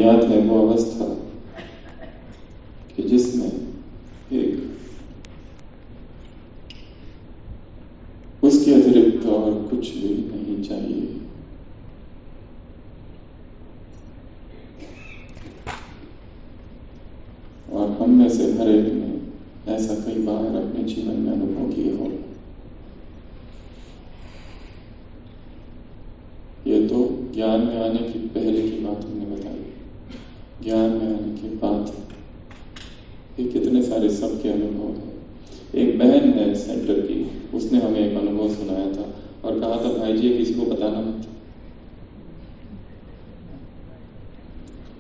याद है वो अवस्था कि जिसमें एक उसके अतिरिक्त और कुछ भी नहीं चाहिए। और हम में से हर एक ने ऐसा कई बार अपने जीवन में अनुभव किया हो। ये तो ज्ञान में आने की पहले की बात हमने बताई। ज्ञान में आने के बाद ये कितने सारे सबके अनुभव हैं। एक बहन है सेंटर की, उसने हमें एक अनुभव सुनाया था और कहा था भाई जी किसी को बताना मत,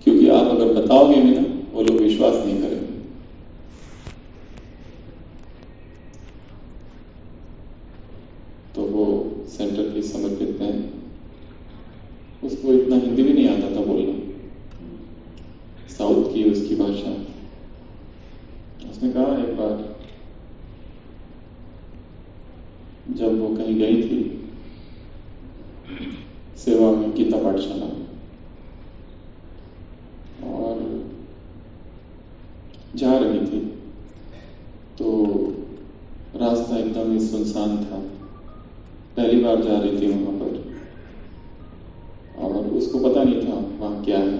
क्योंकि आप अगर बताओगे भी ना वो लोग विश्वास नहीं करेंगे। तो वो सेंटर की समर्पित बहन, उसको इतना हिंदी भी नहीं आता था बोलना, साउथ की उसकी भाषा। उसने कहा एक बार जब वो कहीं गई थी सेवा में, गीता पाठशाला में, और जा रही थी तो रास्ता एकदम ही सुनसान था। पहली बार जा रही थी वहां पर और उसको पता नहीं था वहां क्या है,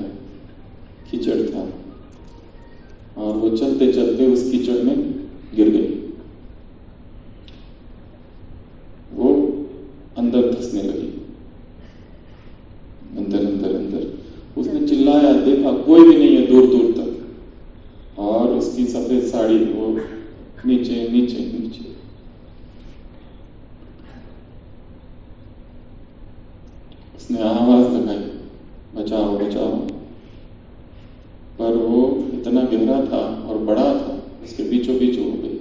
कीचड़ था और वो चलते चलते उस कीचड़ में गिर गई। वो अंदर धंसने लगी, अंदर अंदर अंदर। उसने चिल्लाया, देखा कोई भी नहीं है दूर दूर तक, और उसकी सफेद साड़ी वो नीचे नीचे नीचे। उसने आवाज लगाई, बचाओ बचाओ, पर वो इतना गहरा था और बड़ा था, उसके बीचों बीच हो गई,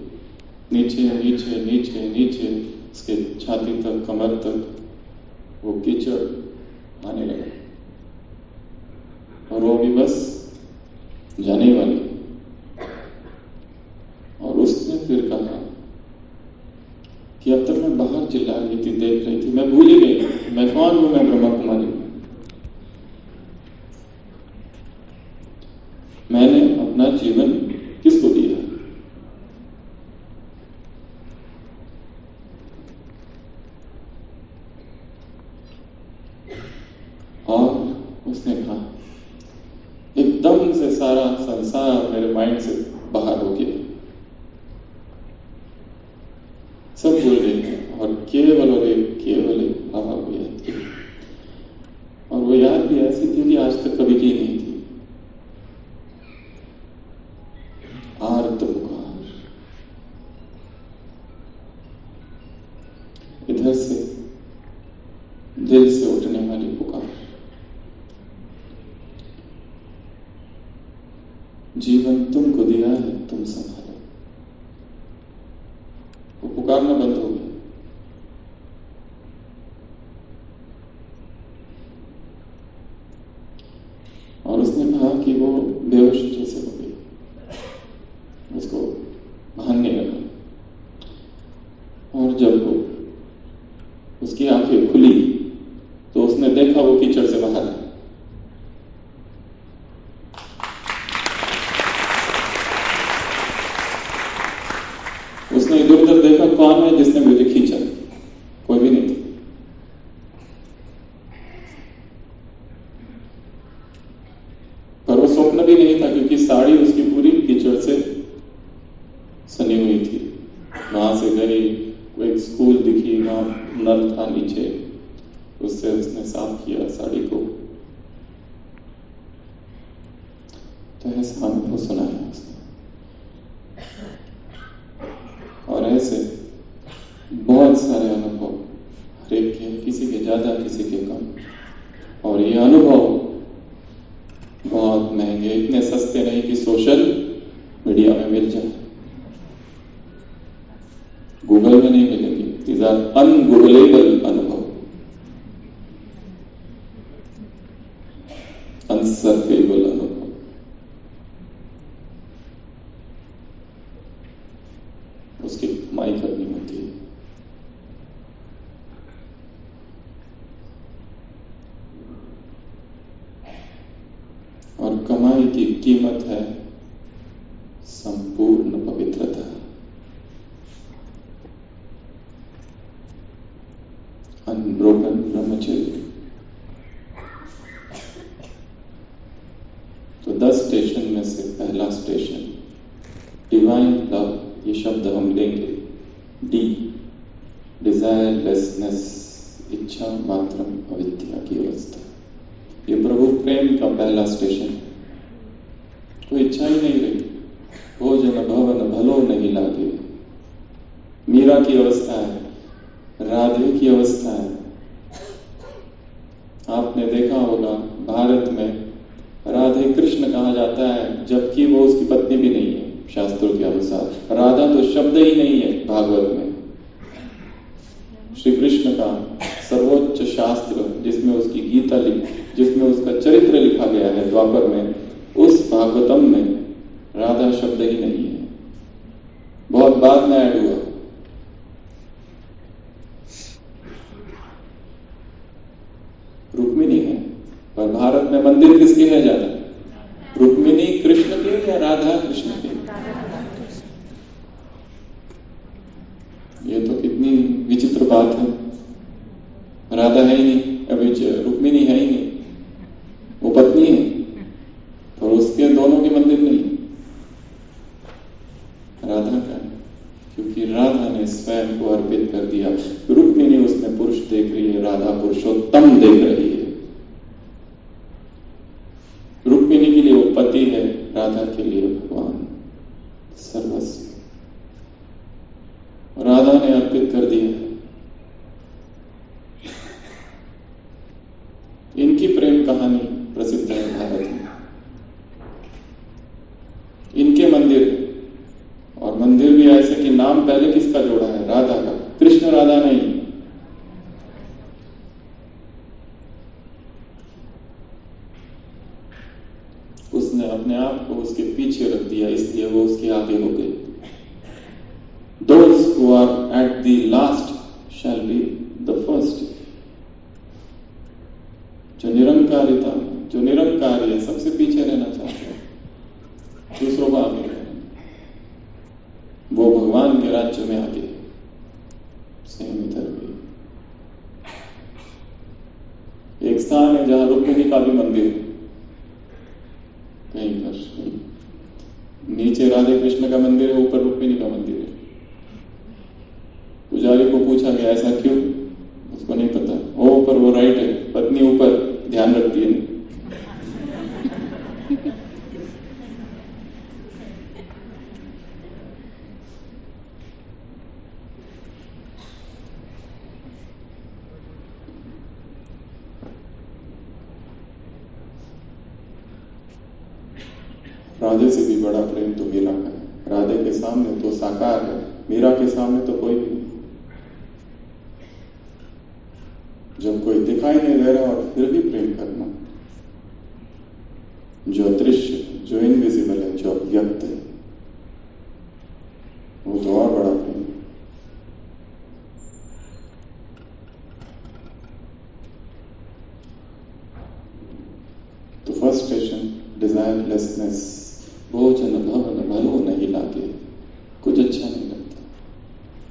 नीचे नीचे नीचे नीचे, उसके छाती तक, कमर तक वो कीचड़ आने लगा और वो भी बस जाने वाली। और उसने फिर कहा कि अब तक मैं बाहर चिल्ला रही थी, देख रही थी, मैं भूल ही गई मैं कौन हूं, मैं ब्रह्मा कुमारी हूं। मैंने अपना जीवन किसको दिया? और उसने कहा एकदम से सारा संसार मेरे माइंड से बाहर हो गया, सब भूल गए और केवल और केवल एक आवाज याद थी। और वो याद भी ऐसी थी कि आज तक कभी की नहीं थी। आर्त पुकार, इधर से दिल से उठने वाली पुकार। जीवन तुमको दिया है, तुम संभालो। वो पुकारना बंद हो गया। और उसने कहा कि वो बेहोश जैसे हो गई, उसको भान नहीं लगा। और जब वो उसकी आंखें खुली तो उसने देखा वो कीचड़ से बाहर है। उसने इधर उधर देखा, कौन है जिसने मुझे खींचा? कोई भी नहीं था। पर वो स्वप्न भी नहीं था, क्योंकि साड़ी उसकी पूरी कीचड़ से सनी हुई थी। वहां से गई, वो एक स्कूल दिखी, वहां नल था नीचे, उससे उसने साफ किया साड़ी को। तो ऐसा अनुभव सुनाया उसने। और ऐसे बहुत सारे अनुभव, हर एक के, किसी के ज्यादा किसी के कम। और ये अनुभव बहुत महंगे, इतने सस्ते नहीं कि सोशल मीडिया में मिल जाए, गूगल में नहीं मिलेंगे। दीज आर अनगूगलेबल अनुभव, अनसर्फेबल अनुभव। उसकी कमाई करनी होती है। और कमाई की कीमत है संपूर्ण पवित्रता। अनब्रोकन ब्रह्मचर्य। तो 10 स्टेशन में से पहला स्टेशन डिवाइन लव, ये शब्द हम लेंगे। डी, डिजायरलेसनेस, इच्छा मात्रम अविद्या की अवस्था। ये प्रभु प्रेम का पहला स्टेशन है। कोई इच्छा ही नहीं रही, भोजन भवन भलो नहीं लागे। मीरा की अवस्था है, राधे की अवस्था है। आपने देखा होगा भारत में राधे कृष्ण कहा जाता है, जबकि वो उसकी पत्नी भी नहीं है शास्त्रों के अनुसार। राधा तो शब्द ही नहीं है भागवत में। श्री कृष्ण का सर्वोच्च शास्त्र जिसमें उसकी गीता जिसमें उसका चरित्र लिखा गया है द्वापर में, उस भागवतम में राधा शब्द ही नहीं है, बहुत बाद में ऐड हुआ। रुक्मिणी है, पर भारत में मंदिर किसके है ज्यादा? रुक्मिणी कृष्ण के या राधा कृष्ण के? ये तो कितनी विचित्र बात है। राधा है ही नहीं, अभी रुक्मिणी है ही नहीं, वो पत्नी है, और उसके दोनों के मंदिर नहीं। राधा का, क्योंकि राधा ने स्वयं को अर्पित कर दिया। रुक्मिणी उसमें पुरुष देख रही है, राधा पुरुषोत्तम देख रही है। रुक्मिणी के लिए वो पति है, राधा के लिए भगवान सर्वस्व। राधा ने अर्पित कर दिया। इनकी प्रेम कहानी प्रसिद्ध है भारत में। इनके मंदिर, और मंदिर भी ऐसे कि नाम पहले किसका जोड़ा है? राधा का। कृष्ण राधा नहीं। उसने अपने आप को उसके पीछे रख दिया, इसलिए वो उसके आगे हो गई। Those who are at the last shall be the first। जो निरंकारिता, जो निरंकारी है, सबसे पीछे रहना चाहते हैं, दूसरों को आगे रहना, वो भगवान के राज्य में आगे। सेम इधर भी एक स्थान है जहां रुक्मिणी का भी मंदिर है, कहीं पर नीचे राधे कृष्ण का मंदिर है, ऊपर रुक्मिणी का मंदिर है। पुजारी को पूछा गया ऐसा क्यों? उसको नहीं पता। वो ऊपर, वो राइट है, पत्नी ऊपर, ध्यान रखती है। राधे से भी बड़ा प्रेम तो मीरा का है। राधे के सामने तो साकार है, मीरा के सामने तो कोई भी नहीं। जब कोई दिखाई नहीं दे रहा और फिर भी प्रेम करना, जो अदृश्य, जो इनविजिबल है, जो अव्यक्त है, वो तो और बड़ा प्रेम। तो फर्स्ट स्टेशन डिजायरलेसनेस। भोजन भवन भलो नहीं लागे। कुछ अच्छा नहीं लगता,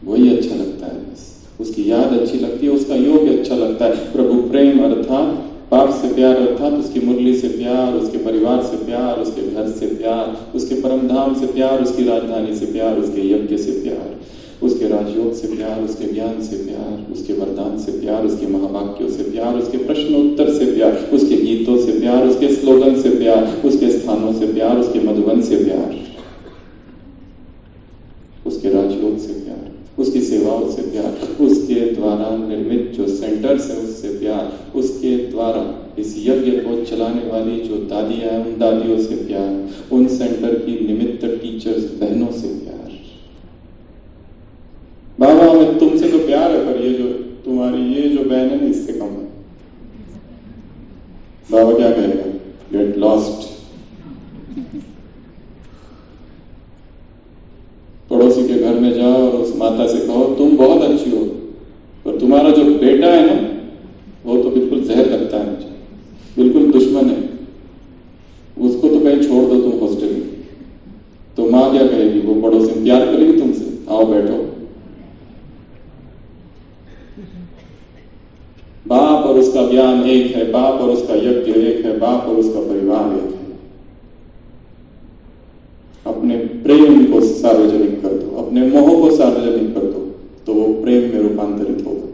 वही अच्छा लगता है बस। उसकी याद अच्छी लगती है, उसका योग अच्छा लगता है। प्रभु प्रेम अर्थात बाप से प्यार, अर्थात उसकी मुरली से प्यार, उसके परिवार से प्यार, उसके घर से प्यार, उसके परम धाम से प्यार, उसकी राजधानी से प्यार, उसके यज्ञ से प्यार, उसके राजयोग से प्यार, उसके ज्ञान से प्यार, उसके वरदान से प्यार, उसके महावाक्यों से प्यार, उसके प्रश्न उत्तर से प्यार, उसके गीतों से प्यार, उसके स्लोगन से प्यार, उसके स्थानों से प्यार, उसके मधुबन से प्यार, उसके राजयोग से प्यार, उसकी सेवाओं से प्यार, उसके द्वारा निर्मित जो सेंटर्स है उससे प्यार, उसके द्वारा इस यज्ञ को चलाने वाली जो दादियां हैं उन दादियों से प्यार, उन सेंटर की निमित्त टीचर्स बहनों से प्यार। बाबा हमें तुमसे तो प्यार है, पर ये जो तुम्हारी ये जो बहन है इससे कम है। बाबा क्या कहेगा? Get lost. पड़ोसी के घर में जाओ और उस माता से कहो तुम बहुत अच्छी हो, पर तुम्हारा जो बेटा है ना वो तो बिल्कुल जहर लगता है मुझे, बिल्कुल दुश्मन है, उसको ज्ञान एक है, बाप और उसका यज्ञ एक है, बाप और उसका परिवार एक है। अपने प्रेम को सार्वजनिक कर दो, अपने मोह को सार्वजनिक कर दो, तो वो प्रेम में रूपांतरित होगा।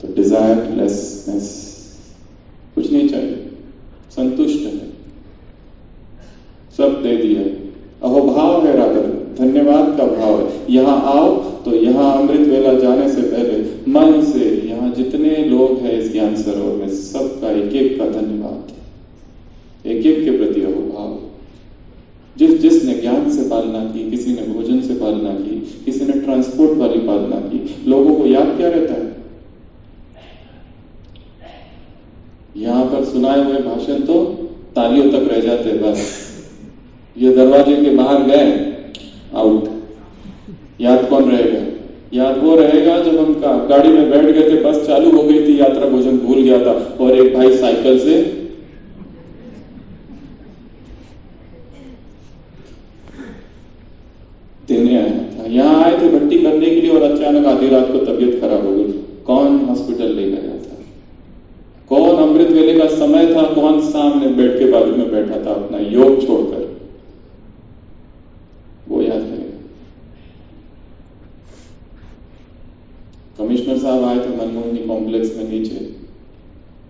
तो डिजायरलेसनेस, कुछ नहीं चाहिए, संतुष्ट है, सब दे दिया। अहोभाव है, राधर धन्यवाद का भाव है। यहां आओ तो यहां अमृत वेला जाने से पहले मन से यहां जितने लोग हैं इस ज्ञान सरोवर में, सबका एक एक का धन्यवाद, एक एक के प्रति अहोभाव। जिसने ज्ञान से पालना की, किसी ने भोजन से पालना की, किसी ने ट्रांसपोर्ट वाली पालना की, लोगों को याद क्या रहता है? यहां पर सुनाए हुए भाषण तो तालियों तक रह जाते, बस ये दरवाजे के बाहर गए, आउट। याद कौन रहेगा? याद वो रहेगा जब हम गाड़ी में बैठ गए थे, बस चालू हो गई थी, यात्रा भोजन भूल गया था और एक भाई साइकिल से देने आया था। यहां आए थे भट्टी करने के लिए और अचानक आधी रात को तबीयत खराब हो गई। कौन हॉस्पिटल ले गया था? कौन अमृत वेले का समय था, कौन सामने बेड के बाजू में बैठा था अपना योग छोड़कर? वो याद रहेगा। कमिश्नर साहब आए थे मनमोहनी कॉम्प्लेक्स में, नीचे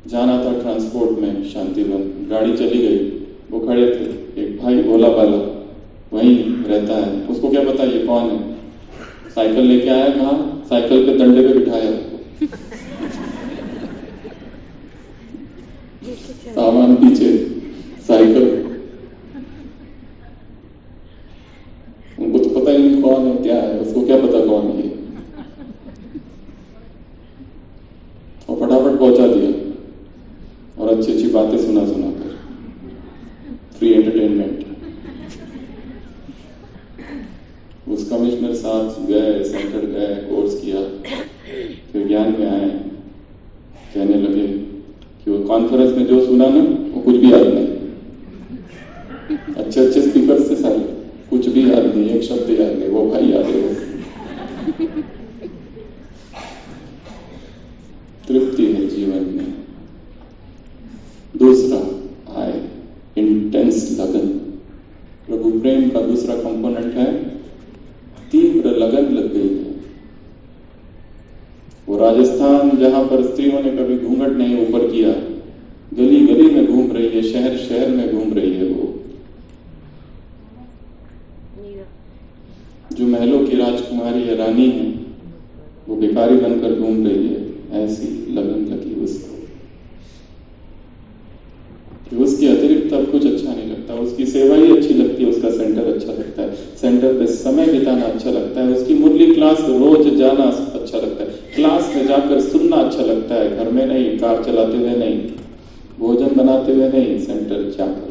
जाना था ट्रांसपोर्ट में शांतिवन, गाड़ी चली गई, वो खड़े थे। एक भाई भोला भाला वहीं रहता है, उसको क्या पता ये कौन है? साइकिल लेके आया, कहा साइकिल पे डंडे पे बिठाया, सामान पीछे, साइकिल। उनको तो पता ही नहीं कौन है, क्या है, उसको क्या पता कौन है, और फटाफट पहुंचा दिया और अच्छी अच्छी बातें सुना कर, फ्री एंटरटेनमेंट। उस कमिश्नर साहब गए, सेंटर गए, कोर्स किया, फिर ज्ञान में आए, कहने लगे कि वो कॉन्फ्रेंस में जो सुना ना वो कुछ भी याद नहीं, अच्छे अच्छे स्पीकर से सारे, कुछ भी याद नहीं, एक शब्द याद नहीं, वो भाई याद है। तृप्ति है जीवन में। दूसरा आए इंटेंस लगन। प्रभु प्रेम का दूसरा कंपोनेंट है तीव्र लगन लग गई है। वो राजस्थान जहां पर स्त्रियों ने कभी घूंघट नहीं ऊपर किया, गली गली में घूम रही है, शहर शहर में घूम रही है। वो जो महलों की राजकुमारी या रानी है, वो भिखारी बनकर घूम रही है। ऐसी लगन लगी उसको कि उसके अतिरिक्त अब कुछ अच्छा नहीं लगता। उसकी सेवा ही अच्छी लगती है, उसका सेंटर अच्छा लगता है, सेंटर पे समय बिताना अच्छा लगता है, उसकी मुरली क्लास रोज जाना अच्छा लगता है, क्लास में जाकर सुनना अच्छा लगता है, घर में नहीं, कार चलाते हुए नहीं, भोजन बनाते हुए नहीं, सेंटर जाकर।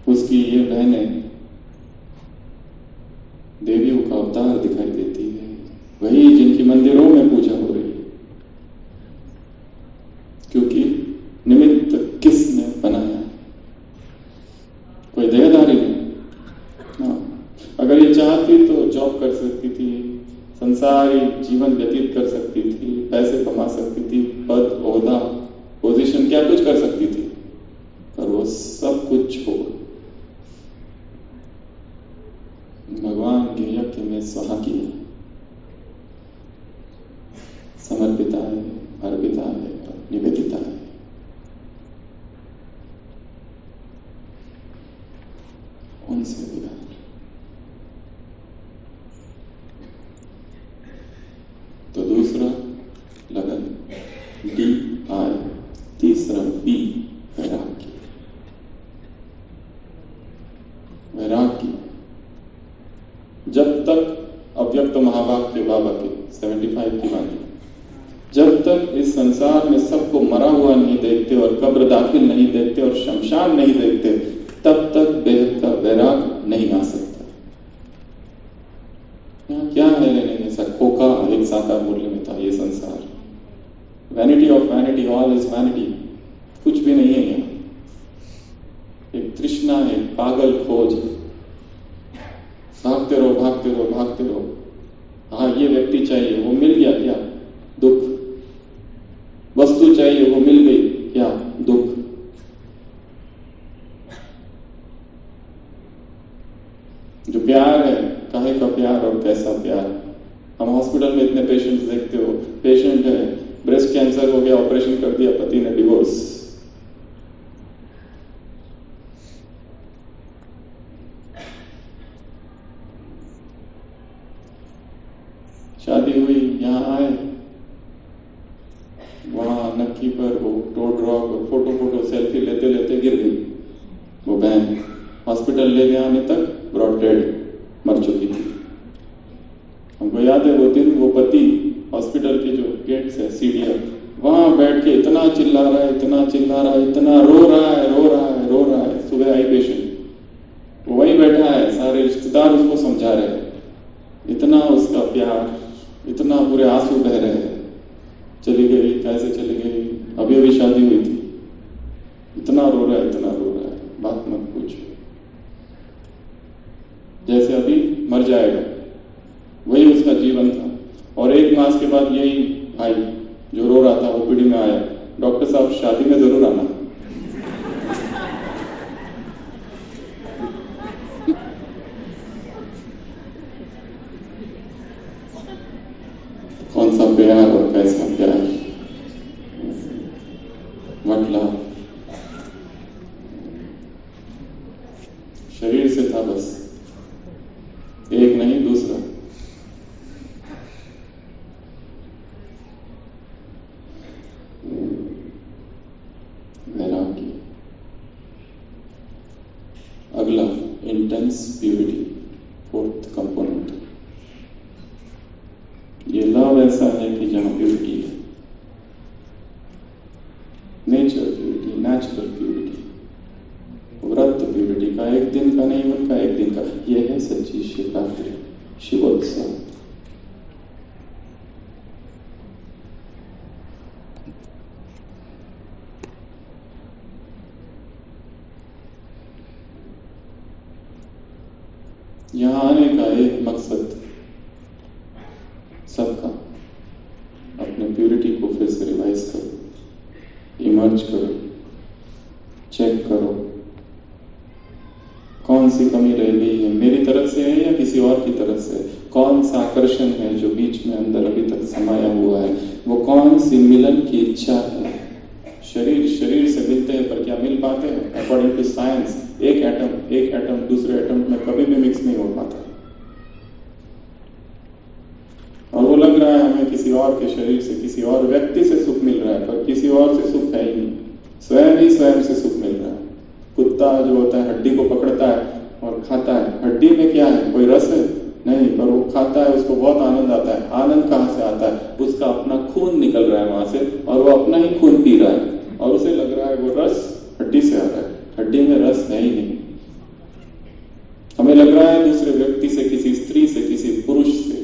उसकी ये बहनें देवियों का अवतार दिखाई देती है, वही जिनकी मंदिरों में पूजा हो रही है। क्योंकि निमित्त किसने बनाया? कोई देहधारी नहीं। हाँ, अगर ये चाहती तो जॉब कर सकती थी, संसारी जीवन व्यतीत कर सकती थी, पैसे कमा सकती थी, पद ओहदा पोजीशन क्या कुछ कर सकती थी, पर वो सब कुछ छोड़ भगवान के यज्ञ में स्वाहा किया, समर्पिता है, अर्पिता है, निवेदिता है। उनसे विदा। तो दूसरा लगन डी आई, तीसरा बी वैराग्य। वैराग्य जब तक अव्यक्त महावाक्य बाबा के 75 की वाणी, जब तक इस संसार में सबको मरा हुआ नहीं देखते और कब्र दाखिल नहीं देखते और शमशान नहीं देखते, तब तक बेहद का वैराग नहीं आ सकता। यहाँ क्या है लेने जैसा? खोखा एक साकार मूल्य में था ये संसार। Vanity of vanity, all is vanity, कुछ भी नहीं है यहाँ। एक तृष्णा है, पागल खोज, भागते रहो भागते रहो भागते रहो, पेशेंट है, ब्रेस्ट कैंसर हो गया, ऑपरेशन कर दिया, पति ने डिवोर्स। शादी हुई, यहां आए, वहां नक्की पर वो रोड रॉक और फोटो सेल्फी लेते लेते गिर गई वो बहन। हॉस्पिटल ले गए, आने तक ब्रॉड डेड, मर चुकी थी। हमको याद है वो दिन, वो पति हॉस्पिटल के जो गेट्स है, सीढ़ियां, वहां बैठ के इतना चिल्ला रहा है, इतना चिल्ला रहा है, इतना रो रहा है, रो रहा है, रो रहा है। सुबह आई पेशेंट, वो वहीं बैठा है, सारे रिश्तेदार उसको समझा रहे हैं, इतना उसका प्यार, इतना पूरे आंसू बह रहे हैं। चली गई, कैसे चली गई, अभी अभी शादी हुई थी, इतना रो रहा है, इतना रो रहा है, बात मत पूछो, जैसे अभी मर जाएगा। वही उसका जीवन था। और 1 मास के बाद यही भाई जो रो रहा था वो ओपीडी में आया, डॉक्टर साहब शादी में जरूर आना। कौन सा प्यार और कैसा प्यार, वटला शरीर से था बस, एक नहीं दूसरा। वैराग्य। अगला, इंटेंस प्यूरिटी, 4th कंपोनेंट। ये लव ऐसा है कि जहां प्यूरिटी है, नेचर प्यूरिटी, नेचुरल प्यूरिटी, व्रत प्यूरिटी का, एक दिन का नहीं उनका, एक दिन का। यह है सच्ची शिवरात्रि, शिवोत्सव। यहां आने का एक मकसद सबका, अपने प्यूरिटी को फिर से रिवाइज करो, इमर्ज करो, चेक करो कौन सी कमी रह गई है, मेरी तरफ से है या किसी और की तरफ से। कौन सा आकर्षण है जो बीच में अंदर अभी तक समाया हुआ है, वो कौन सी मिलन की इच्छा है। शरीर शरीर से मिलते हैं पर क्या मिल पाते हैं? अकॉर्डिंग टू साइंस एक एटम दूसरे एटम में कभी भी मिक्स नहीं हो पाता। और वो लग रहा है हमें किसी और के शरीर से, किसी और व्यक्ति से सुख मिल रहा है, पर किसी और से सुख है ही नहीं, स्वयं ही स्वयं से सुख मिल रहा है। कुत्ता जो होता है हड्डी को पकड़ता है और खाता है, हड्डी में क्या है, कोई रस है नहीं, पर वो खाता है, उसको बहुत आनंद आता है। आनंद कहां से आता है? उसका अपना खून निकल रहा है वहां से और वो अपना ही खून पी रहा है और उसे लग रहा है वो रस हड्डी से आ रहा है। हड्डी में रस है ही नहीं। हमें लग रहा है दूसरे व्यक्ति से, किसी स्त्री से, किसी पुरुष से।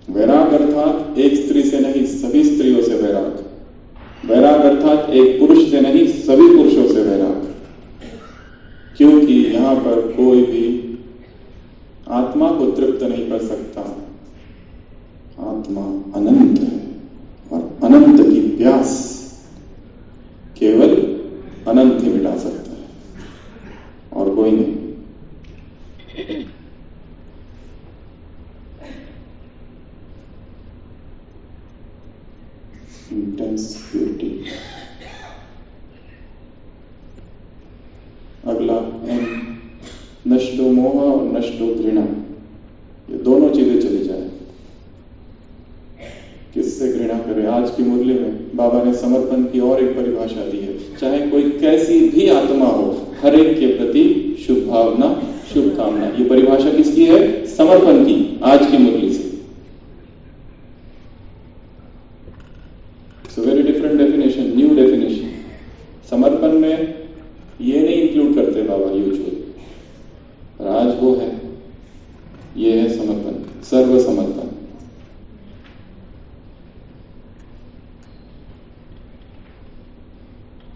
वैराग अर्थात एक स्त्री से नहीं, सभी स्त्रियों से वैराग। वैराग अर्थात एक पुरुष से नहीं, सभी पुरुषों से वैराग। क्योंकि यहां पर कोई भी आत्मा को तृप्त नहीं कर सकता। आत्मा अनंत है और अनंत की प्यास केवल अनंत ही मिटा सकता है और कोई नहीं। Intense purity. अगला एम, नष्टो मोह और नष्टो घृणा। ये दोनों चीजें चली जाए। किससे घृणा करें? आज की मुरली में बाबा ने समर्पण की और एक परिभाषा दी है। चाहे कोई कैसी भी आत्मा हो, हर एक के प्रति शुभ भावना, शुभकामना। ये परिभाषा किसकी है? समर्पण की, आज की मुरली से। So very different definition, new definition. समर्पण में ये नहीं इंक्लूड करते बाबा यूजुअली, पर आज वो है, ये है समर्पण, सर्व समर्पण।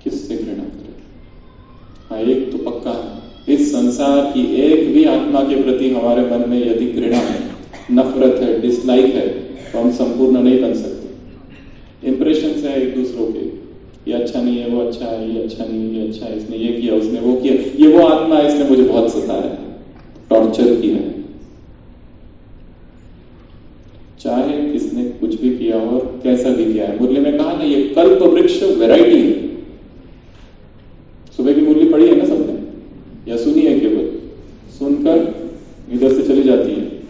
किससे घृणा करें? हाँ, एक तो पक्का है, इस संसार की एक भी आत्मा के प्रति हमारे मन में यदि घृणा है, नफरत है, डिसलाइक है, तो हम संपूर्ण नहीं बन सकते। इंप्रेशन है एक दूसरों के, ये अच्छा नहीं है, वो अच्छा है, ये अच्छा नहीं है, ये अच्छा है, इसने ये किया, उसने वो किया, ये वो आत्मा है, इसने मुझे बहुत सताया, टॉर्चर किया है। चाहे किसने कुछ भी किया हो और कैसा भी किया है। मुरली में कहा ना, ये कल्प वृक्ष वैरायटी है। सुबह की मुरली पढ़ी है ना सबने, या सुनी है? केवल सुनकर इधर से चली जाती है,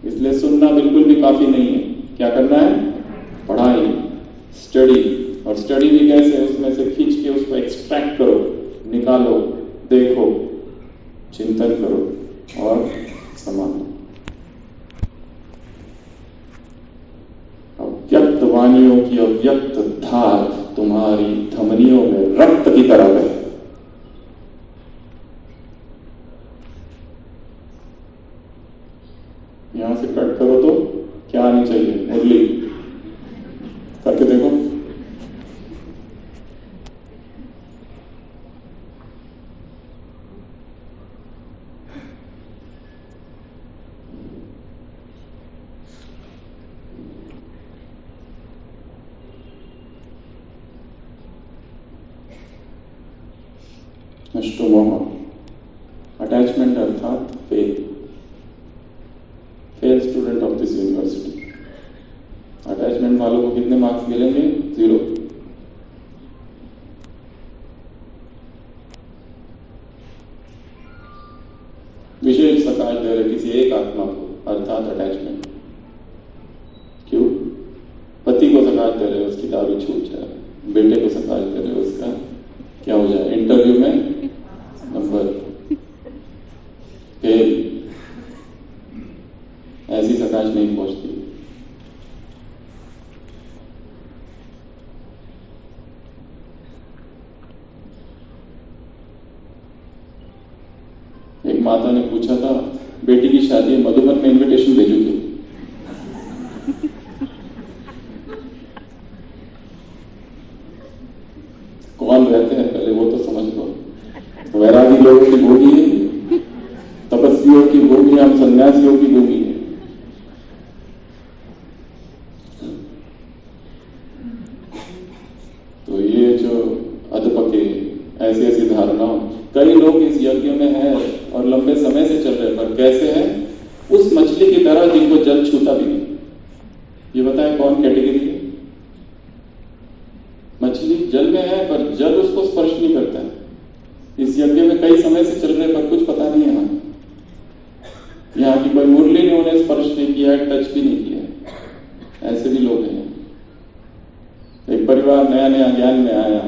इसलिए सुनना बिल्कुल भी काफी नहीं है। क्या करना है? पढ़ाई, स्टडी। और स्टडी भी कैसे? उसमें से खींच के उसको एक्सट्रैक्ट करो, निकालो, देखो, चिंतन करो और संभालो। अव्यक्त वाणियों की अव्यक्त धार तुम्हारी धमनियों में रक्त की तरह है। यहां से कट करो तो क्या आनी चाहिए? मुरली करके देखो। अष्टमोह, अटैचमेंट अर्थात fail student of this university. Attachment वालों को कितने मार्क्स मिलेंगे? 0। विशेष सकाश दे रहे किसी एक आत्मा को, अर्थात अटैचमेंट। क्यों? पति को सकाश दे रहे, उसकी दारू छूट जाए, बेटे को सकाश दे रहे, उसका क्या हो जाए? इंटरव्यू में नंबर फेल। ऐसी सकाश नहीं पहुंचती। एक माता ने पूछा था, बेटी की शादी मधुबन में, इनविटेशन भेजोगे? कौन रहते हैं पहले वो तो समझ लो। वैरागी लोगों की भूमि है, तपस्वियों की भूमि, हम सन्यासियों की भूमि है। तो ये जो अधपके ऐसी ऐसी धारणाओं, कई लोग इस यज्ञ में हैं और लंबे समय से चल रहे, पर कैसे हैं? उस मछली की तरह जिनको जल छूता भी नहीं। ये बताएं कौन कैटेगरी है? मछली जल में है पर जल उसको स्पर्श नहीं करता है। इस यज्ञ में कई समय से चल रहे पर कुछ पता नहीं है। यहाँ की कोई मुरली ने उन्हें स्पर्श नहीं किया है, टच भी नहीं किया है। ऐसे भी लोग हैं। एक परिवार नया नया ज्ञान में आया,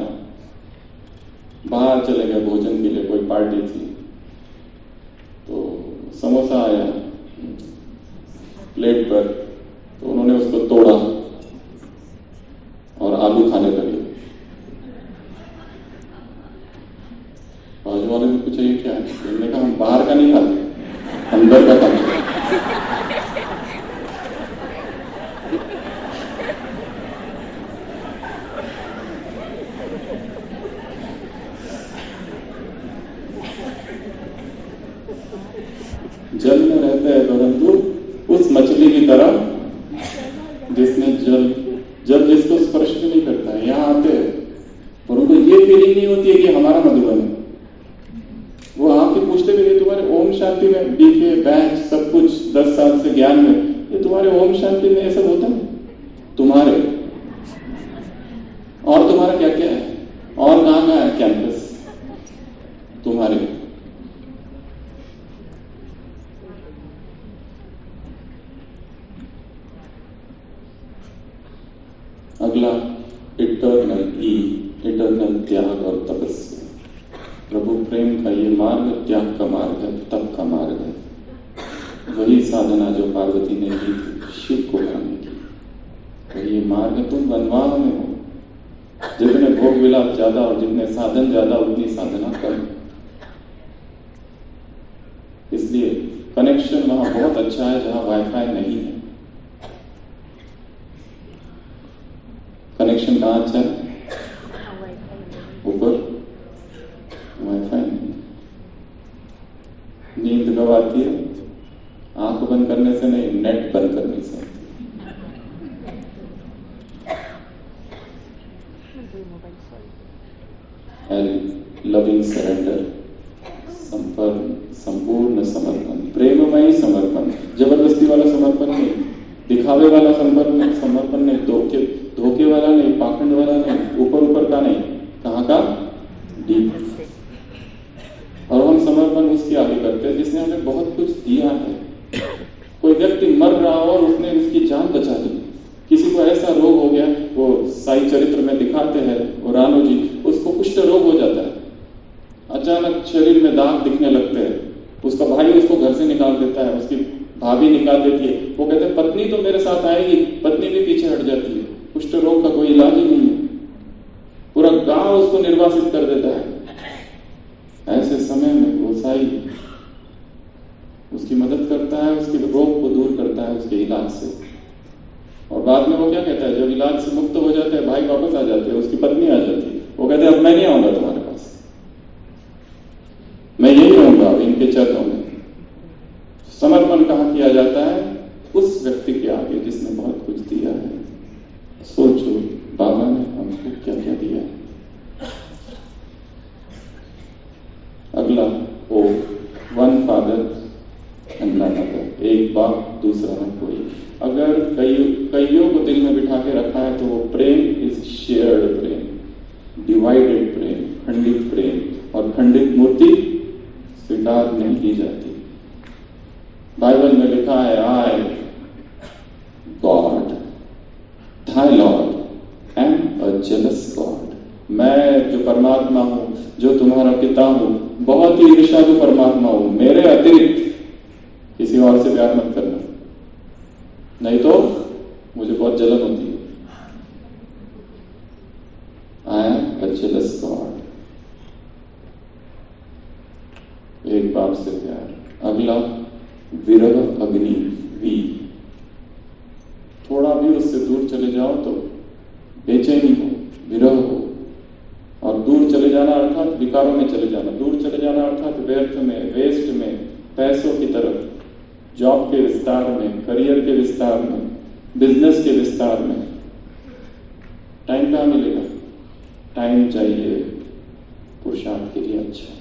बाहर चले गए भोजन के लिए, कोई पार्टी थी तो समोसा आया प्लेट पर, तो उन्होंने उसको तोड़ा और आलू खाने लगे। बाजू वाले ने पूछा ये क्या है? उन्होंने कहा हम बाहर का नहीं खाते, अंदर का खाते। जल में रहता है परंतु उस मछली की तरह जिसने जल जिसको स्पर्श भी नहीं करता है। यहाँ आते हैं और उनको ये फीलिंग नहीं होती है कि हमारा मधुबन है। वो आके पूछते भी, तुम्हारे ओम शांति में बीके बैच सब कुछ 10 साल से ज्ञान में, ये तुम्हारे ओम शांति में ऐसा होता है? तुम्हारे और तुम्हारा क्या क्या है? और कहाँ कहाँ है कैंपस तुम्हारे? अगला इटर्नल इटर्नल त्याग और तपस्या। प्रभु प्रेम का ये मार्ग त्याग का मार्ग है, तप का मार्ग है। वही साधना जो पार्वती ने की थी शिव को पाने की, तो ये मार्ग तुम वनवाह में हो। जितने भोग विलाप ज्यादा और जितने साधन ज्यादा उतनी साधना कम। इसलिए कनेक्शन वहां बहुत अच्छा है जहां वाईफाई नहीं है। कनेक्शन कहां अच्छा है? ऊपर वाईफाई नहीं। नींद कब आती है? आंख बंद करने से नहीं, नेट बंद करने से। लविंग सरेंडर, संपूर्ण समर्पण, प्रेममयी समर्पण, जबरदस्ती वाला समर्पण नहीं, दिखावे वाला समर्पण नहीं, धोखे वाला नहीं, पाखंड वाला नहीं, ऊपर ऊपर का नहीं, कहाँ का? डीप। और हम समर्पण उसके आगे करते हैं जिसने हमें बहुत कुछ दिया है। कोई व्यक्ति मर रहा हो और उसने उसकी जान बचा दी। किसी को ऐसा रोग हो गया, वो साई चरित्र में दिखाते हैं, वो रानो जी, उसको कुष्ठ रोग हो जाता है, अचानक शरीर में दाग दिखने लगते हैं, उसका भाई उसको घर से निकाल देता है, उसकी भाभी निकाल देती है। वो कहते हैं पत्नी तो मेरे साथ आएगी, पत्नी भी पीछे हट जाती है। कुष्ठ रोग का कोई इलाज ही नहीं है, पूरा गांव उसको निर्वासित कर देता है। ऐसे समय में वो साई उसकी मदद करता है, उसके रोग को दूर करता है उसके इलाज से। और बाद में वो क्या कहता है, जब इलाज से मुक्त हो जाते हैं, भाई वापस आ जाते हैं, उसकी पत्नी आ जाती है, वो कहते हैं अब मैं नहीं आऊंगा तुम्हारे पास, मैं यही रहूंगा इनके चरणों में। समर्पण कहां किया जाता है? उस व्यक्ति के आगे जिसने बहुत कुछ दिया है। सोचो बाबा ने हमको क्या क्या दिया है। अगला, oh one father and none other, एक बाप दूसरा न कोई। अगर कईयों को दिल में बिठा के रखा है तो वो प्रेम इज शेयर्ड प्रेम, डिवाइडेड प्रेम, खंडित प्रेम। और खंडित मूर्ति स्वीकार नहीं की जाती। बाइबल में लिखा है, I God thy Lord am a jealous God. मैं जो परमात्मा हूं, जो तुम्हारा पिता हूं, बहुत ही ईर्ष्यालु परमात्मा हूं, मेरे अतिरिक्त किसी और से प्यार मत करना, नहीं तो मुझे बहुत जलन होती है। I am a jealous God, एक बाप से प्यार। अगला, विरह अग्नि, वी। थोड़ा भी उससे दूर चले जाओ तो बेचैनी हो, विरह हो। और दूर चले जाना अर्थात विकारों में चले जाना, दूर चले जाना अर्थात व्यर्थ में, वेस्ट में, पैसों की तरफ, जॉब के विस्तार में, करियर के विस्तार में, बिजनेस के विस्तार में। टाइम कहां मिलेगा? टाइम चाहिए पुरुषार्थ के लिए। अच्छा,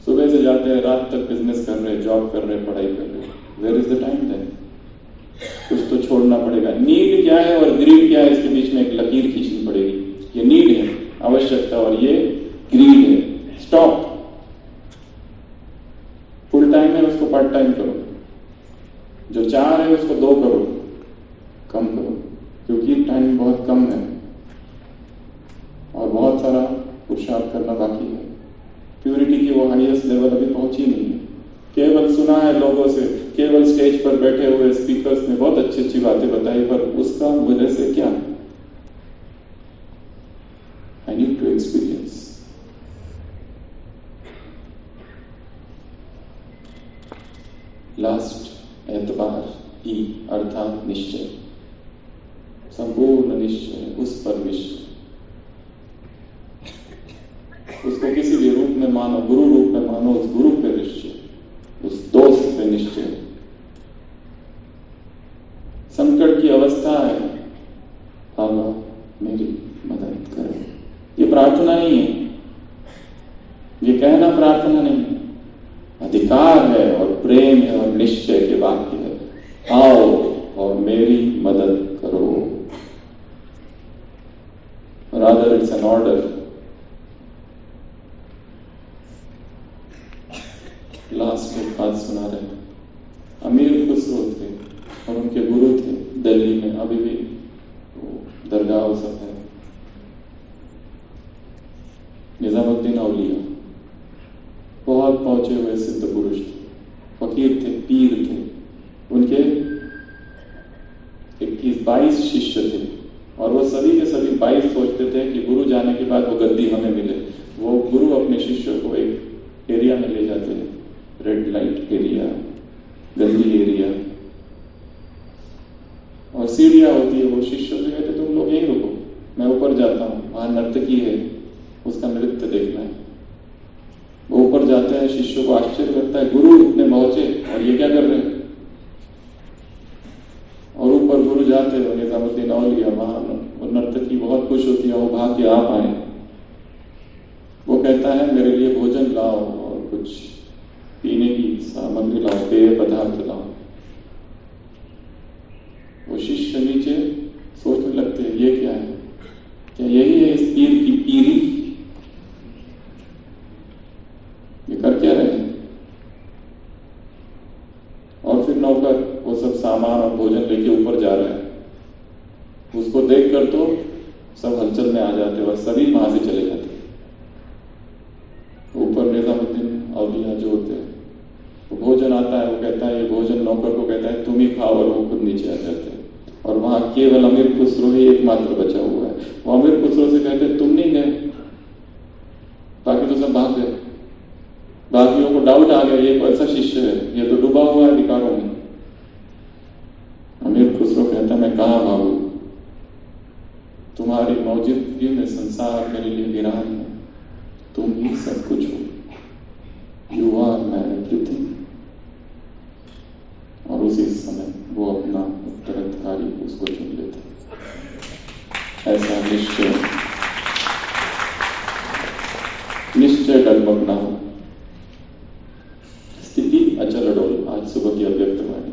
सुबह से जाते हैं, रात तक बिजनेस कर रहे, जॉब कर रहे, पढ़ाई कर रहे, where is the time then? कुछ तो छोड़ना पड़ेगा। नीड क्या है और ग्रीड क्या है, इसके बीच में एक लकीर खींचनी पड़ेगी। ये नीड है, आवश्यकता, और ये ग्रीड है, स्टॉप। फुल टाइम है उसको पार्ट टाइम करो, जो 4 है उसको 2 करो, कम करो, क्योंकि टाइम बहुत कम है और बहुत सारा पुरुषार्थ करना बाकी है। प्यूरिटी की वो हाईएस्ट लेवल अभी पहुंची नहीं है। केवल सुना है लोगों से, केवल स्टेज पर बैठे हुए स्पीकर्स ने बहुत अच्छी अच्छी बातें बताई, पर उसका मुझे से क्या? I need to experience. Last, एतबार, ई अर्थात निश्चय, संपूर्ण निश्चय, उस पर विश्व। उसको किसी भी रूप में मानो, गुरु रूप में मानो, उस गुरु पे निश्चय, उस दोस्त पे निश्चय। संकट की अवस्था है, बाबा मेरी मदद करो। ये प्रार्थना नहीं है, ये कहना प्रार्थना नहीं है, अधिकार है और प्रेम है और निश्चय के वाक्य है। आओ और मेरी मदद करो। Rather it's an order. Last एक बात सुना रहे, अमीर खुसरो थे और उनके गुरु थे दिल्ली में, अभी भी दरगाह सब है, निजामुद्दीन औलिया। बहुत पहुंचे हुए सिद्ध पुरुष थे, फकीर थे, पीर थे। उनके 21-22 शिष्य थे और वो सभी के सभी 22 सोचते थे कि गुरु जाने के बाद वो गद्दी हमें मिले। वो गुरु अपने शिष्यों को एक एरिया में ले जाते हैं, रेड लाइट एरिया, गंदी एरिया, और सीढ़ियां होती है। वो शिष्यों से कहते तुम लोग यहीं रुको, मैं ऊपर जाता हूं, वहां नर्तकी है, उसका नृत्य देखना है। वो ऊपर जाते हैं, शिष्यों को आश्चर्य लगता है, गुरु इतने पहुंचे और ये क्या कर रहे हैं? और ऊपर गुरु जाते हैं, निजामुद्दीन औलिया, वहां नर्तकी बहुत खुश होती है, वो भाग के आप आए। वो कहता है मेरे लिए भोजन लाओ और कुछ पीने की सामग्री लाओ, पेय पदार्थ लाओ। वो शिष्य नीचे सोचने लगते हैं ये क्या है, क्या यही है इस पीर की पीरी, ये कर क्या रहे हैं। और फिर नौकर वो सब सामान और भोजन लेके ऊपर जा रहा है, उसको देखकर तो सब हलचल में आ जाते और सभी वहां से चले जाते। ऊपर निजामुद्दीन औलिया जो होते हैं, वो भोजन आता है, वो कहता है ये भोजन, नौकर को कहता है तुम ही खाओ, और वो खुद नीचे आ जाते हैं। और वहां केवल अमीर खुसरो ही एकमात्र बचा हुआ है। वो अमीर खुसरो से कहते तुम नहीं गए, बाकी तो सब भाग गए। बाकियों को डाउट आ गया ये कैसा शिष्य है, ये तो डूबा हुआ है विकारों में। अमीर खुसरो कहता मैं कहां भागू, तुम्हारी मौजूदगी में संसार मेरे लिए वीरान है, तुम ही सब कुछ हो, यू आर माय एवरीथिंग। और उसी समय वो अपना उत्तराधिकारी उसको चुन लेता। ऐसा निश्चय डगमग ना हो, स्थिति अचल अडोल। आज सुबह की अव्यक्तवाणी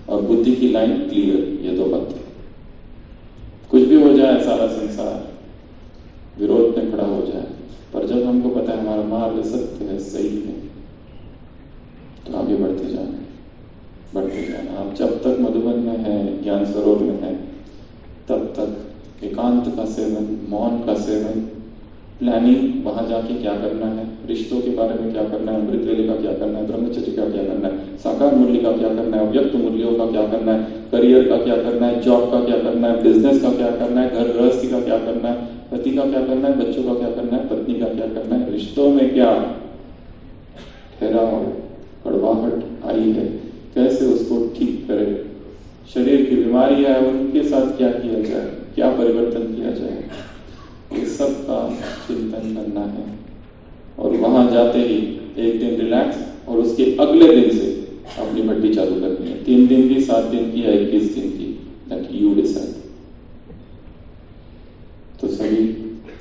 और बुद्धि की लाइन क्लियर, ये दो बातें। कुछ भी हो जाए, सारा संसार विरोध में खड़ा हो जाए, पर जब हमको पता है हमारा मार्ग सत्य है, सही है, तो आगे बढ़ते जाना, बढ़ते जाना। आप जब तक मधुबन में हैं, ज्ञान सरोवर में हैं, तब तक एकांत का सेवन, मौन का सेवन, प्लानिंग, वहां जाके क्या करना है, रिश्तों के बारे में क्या करना है, अमृत वेले का क्या करना है, ब्रह्मचर्य का क्या करना है, साकार मूल्य का क्या करना है, व्यक्त मूल्यों का क्या करना है, करियर का क्या करना है, जॉब का क्या करना है, बिजनेस का क्या करना है, घर गृहस्थी का क्या करना है, पति का क्या करना है, बच्चों का क्या करना है, पत्नी का क्या करना है, रिश्तों में क्या ठहराव, कड़वाहट आई है, कैसे उसको ठीक करें, शरीर की बीमारी है उनके साथ क्या किया जाए, क्या परिवर्तन किया जाए, ये सब का चिंतन करना है। और वहां जाते ही एक दिन रिलैक्स, और उसके अगले दिन से अपनी भट्टी चालू करनी है। 3 दिन की, 7 दिन की या 21 दिन की, दैट यू डिसाइड। तो सभी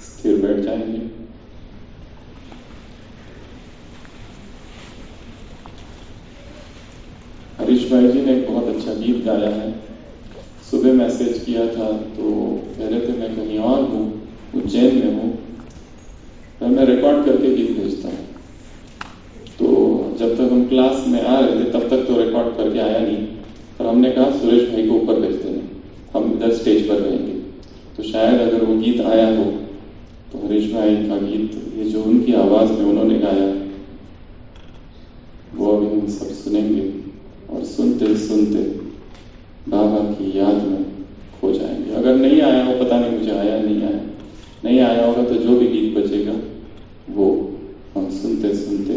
स्थिर बैठ जाएंगे। हरीश भाई जी ने एक बहुत अच्छा गीत गाया है, सुबह मैसेज किया था, तो कह रहे थे मैं कहीं और हूँ, उज्जैन में हूँ, तो मैं रिकॉर्ड करके गीत भेजता हूँ। तो जब तक हम क्लास में आ रहे थे तब तक तो रिकॉर्ड करके आया नहीं, पर हमने कहा सुरेश भाई को ऊपर भेज देना, हम इधर स्टेज पर रहेंगे, तो शायद अगर वो गीत आया हो तो हरीश भाई का गीत, ये जो उनकी आवाज में उन्होंने गाया, वो अभी हम सब सुनेंगे और सुनते सुनते बाबा की याद में खो जाएंगे। अगर नहीं आया हो, पता नहीं मुझे आया नहीं आया होगा, तो जो भी गीत बचेगा वो हम सुनते सुनते